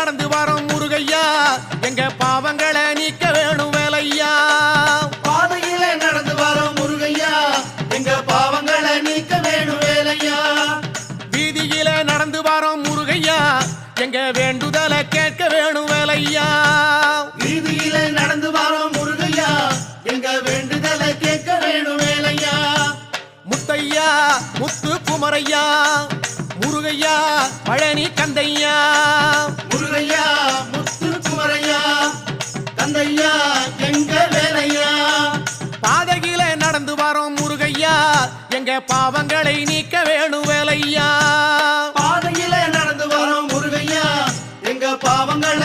நடந்து வரோம் முருகையா எங்க பாவங்களை நீக்க வேணும் வேலையா பாதையிலே நடந்து வரோம் முருகையா எங்க பாவங்களை நீக்க வேணும் வேலையா வீதியிலே நடந்து வரோம் முருகையா எங்க வேண்டுதலை கேட்க வேணும் வேலையா வீதியிலே நடந்து வரோம் முருகையா எங்க வேண்டுதலை கேட்க வேணும் வேலையா முத்தையா முத்து குமரையா முருகையா பழனி கந்தையா முருகையா முத்து குமரையா கந்தையா எங்க வேலையா பாதையிலே நடந்து வரோம் முருகையா எங்க பாவங்களை நீக்க வேணும் வேலையா பாதையிலே நடந்து வரோம் முருகையா எங்க பாவங்களை